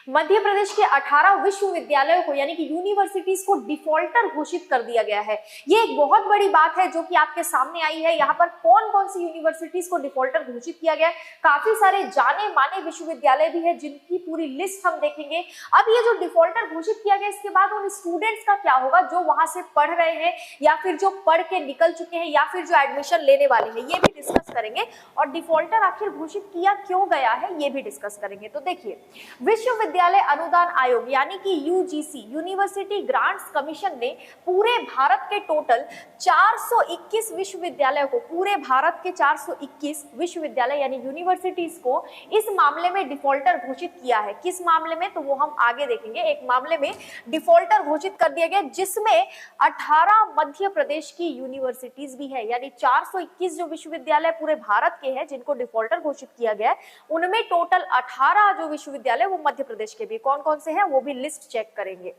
मध्य प्रदेश के 18 विश्वविद्यालयों को यानी कि यूनिवर्सिटीज को डिफॉल्टर घोषित कर दिया गया है। ये एक बहुत बड़ी बात है जो कि आपके सामने आई है। यहाँ पर कौन कौन सी यूनिवर्सिटीज को डिफॉल्टर घोषित किया गया है, काफी सारे जाने माने विश्वविद्यालय भी है जिनकी पूरी लिस्ट हम देखेंगे। अब ये जो डिफॉल्टर घोषित किया गया, इसके बाद उन स्टूडेंट्स का क्या होगा जो वहां से पढ़ रहे हैं या फिर जो पढ़ के निकल चुके हैं या फिर जो एडमिशन लेने वाले हैं, ये भी डिस्कस करेंगे। और डिफॉल्टर आखिर घोषित किया क्यों गया है ये भी डिस्कस करेंगे। तो देखिए, विश्वविद्यालय अनुदान आयोग यानी कि यूजीसी, यूनिवर्सिटी ग्रांट्स कमीशन ने पूरे भारत के टोटल 421 विश्वविद्यालयों को, पूरे भारत के 421 विश्वविद्यालय यानी यूनिवर्सिटीज को इस मामले में डिफॉल्टर घोषित किया है। किस मामले में, तो वो हम आगे देखेंगे। एक मामले में डिफॉल्टर घोषित कर दिया गया जिसमें 18 मध्य प्रदेश की यूनिवर्सिटीज भी है, यानी 421 जो विश्वविद्यालय पूरे भारत के हैं जिनको डिफॉल्टर घोषित किया गया है, उनमें टोटल 18 जो विश्वविद्यालय वो मध्य प्रदेश के भी। कौन कौन से हैं वो भी लिस्ट चेक करेंगे।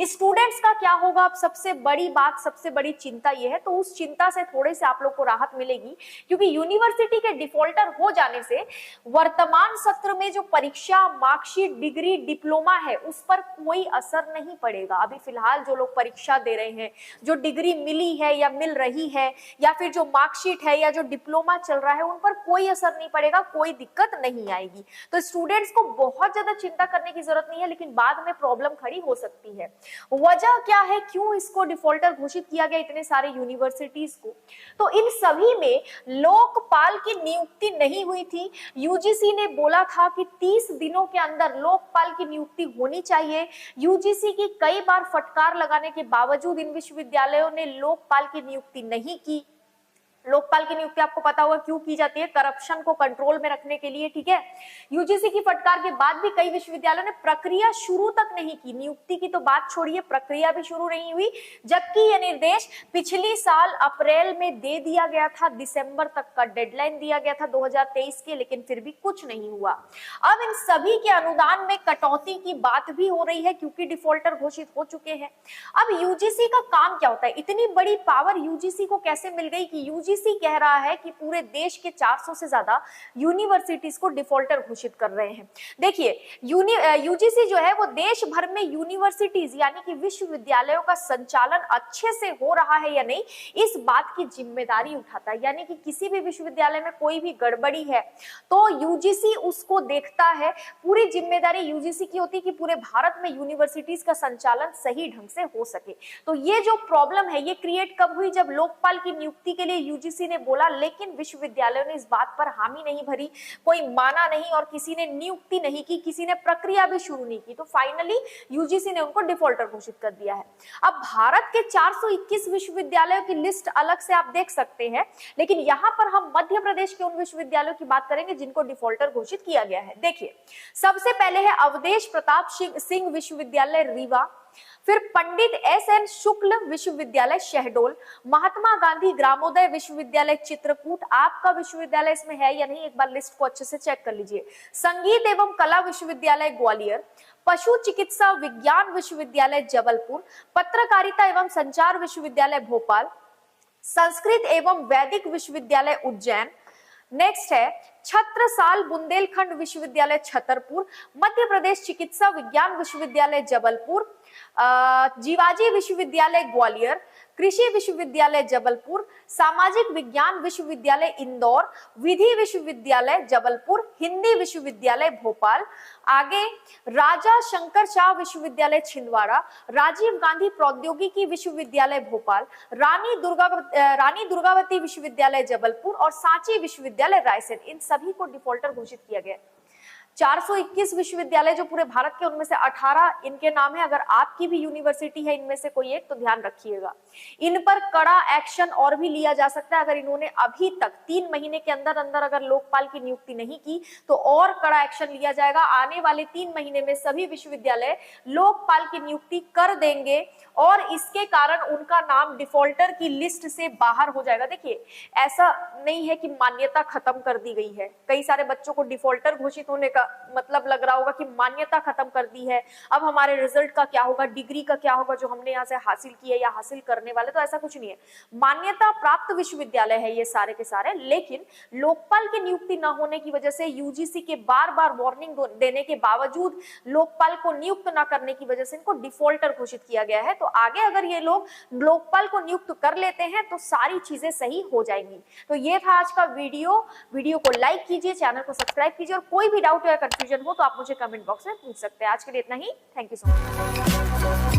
स्टूडेंट्स का क्या होगा, अब सबसे बड़ी बात, सबसे बड़ी चिंता ये है, तो उस चिंता से थोड़े से आप लोग को राहत मिलेगी क्योंकि यूनिवर्सिटी के डिफॉल्टर हो जाने से वर्तमान सत्र में जो परीक्षा, मार्कशीट, डिग्री, डिप्लोमा है उस पर कोई असर नहीं पड़ेगा। अभी फिलहाल जो लोग परीक्षा दे रहे हैं, जो डिग्री मिली है या मिल रही है या फिर जो मार्कशीट है या जो डिप्लोमा चल रहा है, उन पर कोई असर नहीं पड़ेगा, कोई दिक्कत नहीं आएगी। तो स्टूडेंट्स को बहुत ज्यादा चिंता करने की जरूरत नहीं है, लेकिन बाद में प्रॉब्लम खड़ी हो सकती है। वजह क्या है, क्यों इसको डिफॉल्टर घोषित किया गया इतने सारे यूनिवर्सिटीज को? तो इन सभी में लोकपाल की नियुक्ति नहीं हुई थी। यूजीसी ने बोला था कि 30 दिनों के अंदर लोकपाल की नियुक्ति होनी चाहिए। यूजीसी की कई बार फटकार लगाने के बावजूद इन विश्वविद्यालयों ने लोकपाल की नियुक्ति नहीं की। लोकपाल की नियुक्ति आपको पता होगा क्यों की जाती है, करप्शन को कंट्रोल में रखने के लिए, ठीक है। यूजीसी की फटकार के बाद भी कई विश्वविद्यालयों ने प्रक्रिया शुरू तक नहीं की। नियुक्ति की तो बात छोड़िए, प्रक्रिया भी शुरू नहीं हुई, जबकि यह निर्देश पिछली साल अप्रैल में दे दिया गया था। दिसंबर तक का डेडलाइन दिया गया था 2023 के, लेकिन फिर भी कुछ नहीं हुआ। अब इन सभी के अनुदान में कटौती की बात भी हो रही है क्योंकि डिफॉल्टर घोषित हो चुके हैं। अब यूजीसी का काम क्या होता है, इतनी बड़ी पावर यूजीसी को कैसे मिल गई कि यूजीसी कह रहा है कि पूरे देश के 400 से ज्यादा यूनिवर्सिटीज को डिफॉल्टर घोषित कर रहे हैं। देखिए, यूजीसी जो है वो देश भर में यूनिवर्सिटीज यानी कि विश्वविद्यालयों का संचालन अच्छे से हो रहा है या नहीं, इस बात की जिम्मेदारी उठाता है। यानी कि किसी भी विश्वविद्यालय में कोई भी गड़बड़ी है तो यूजीसी उसको देखता है। पूरी जिम्मेदारी यूजीसी की होती है कि पूरे भारत में यूनिवर्सिटीज का संचालन सही ढंग से हो सके। तो ये जो प्रॉब्लम है ये क्रिएट कब हुई, जब लोकपाल की नियुक्ति के लिए यूजीसी ने बोला, लेकिन विश्वविद्यालयों ने इस बात पर हामी नहीं भरी, कोई माना नहीं और किसी ने नियुक्ति नहीं की, किसी ने प्रक्रिया भी शुरू नहीं की। तो फाइनली यूजीसी ने उनको डिफॉल्टर घोषित कर दिया है। अब भारत के 421 विश्वविद्यालयों की लिस्ट अलग से आप देख सकते हैं, लेकिन यहां पर हम मध्य प्रदेश के उन विश्वविद्यालयों की बात करेंगे जिनको डिफॉल्टर घोषित किया गया है। देखिए, सबसे पहले है अवधेश प्रताप सिंह विश्वविद्यालय रीवा, फिर पंडित एसएन शुक्ल विश्वविद्यालय शहडोल, महात्मा गांधी ग्रामोदय विश्वविद्यालय चित्रकूट, आपका विश्वविद्यालय इसमें है या नहीं एक बार लिस्ट को अच्छे से चेक कर लीजिए, संगीत एवं कला विश्वविद्यालय ग्वालियर, पशु चिकित्सा विज्ञान विश्वविद्यालय जबलपुर, पत्रकारिता एवं संचार विश्वविद्यालय भोपाल, संस्कृत एवं वैदिक विश्वविद्यालय उज्जैन। नेक्स्ट है छत्रसाल बुंदेलखंड विश्वविद्यालय छतरपुर, मध्य प्रदेश चिकित्सा विज्ञान विश्वविद्यालय जबलपुर, जीवाजी विश्वविद्यालय ग्वालियर, कृषि विश्वविद्यालय जबलपुर, सामाजिक विज्ञान विश्वविद्यालय इंदौर, विधि विश्वविद्यालय जबलपुर, हिंदी विश्वविद्यालय भोपाल। आगे राजा शंकर शाह विश्वविद्यालय छिंदवाड़ा, राजीव गांधी प्रौद्योगिकी विश्वविद्यालय भोपाल, रानी दुर्गावती विश्वविद्यालय जबलपुर और सांची विश्वविद्यालय रायसेन। इन सभी को डिफॉल्टर घोषित किया गया। 421 विश्वविद्यालय जो पूरे भारत के, उनमें से 18 इनके नाम है। अगर आपकी भी यूनिवर्सिटी है इनमें से कोई एक, तो ध्यान रखिएगा, इन पर कड़ा एक्शन और भी लिया जा सकता है। अगर इन्होंने अभी तक 3 महीने के अंदर अंदर अगर लोकपाल की नियुक्ति नहीं की तो और कड़ा एक्शन लिया जाएगा। आने वाले 3 महीने में सभी विश्वविद्यालय लोकपाल की नियुक्ति कर देंगे और इसके कारण उनका नाम डिफॉल्टर की लिस्ट से बाहर हो जाएगा। देखिए, ऐसा नहीं है कि मान्यता खत्म कर दी गई है, कई सारे बच्चों को डिफॉल्टर घोषित होने का मतलब लग रहा होगा कि मान्यता खत्म कर दी है, अब हमारे रिजल्ट का क्या होगा, डिग्री का क्या होगा जो हमने यहाँ से हासिल की है या हासिल करने वाले, तो ऐसा कुछ नहीं है। मान्यता प्राप्त विश्वविद्यालय है ये सारे के सारे, लेकिन लोकपाल की नियुक्ति न होने की वजह से, यूजीसी के बार बार वार्निंग देने के बावजूद लोकपाल को नियुक्त न करने की वजह से इनको डिफॉल्टर घोषित किया गया है। तो आगे अगर ये लोग लोकपाल को नियुक्त कर लेते हैं तो सारी चीजें सही हो जाएंगी। तो ये था आज का वीडियो को लाइक कीजिए, चैनल को सब्सक्राइब कीजिए, और कोई भी डाउट या कंफ्यूजन हो तो आप मुझे कमेंट बॉक्स में पूछ सकते हैं। आज के लिए इतना ही, थैंक यू सो मच।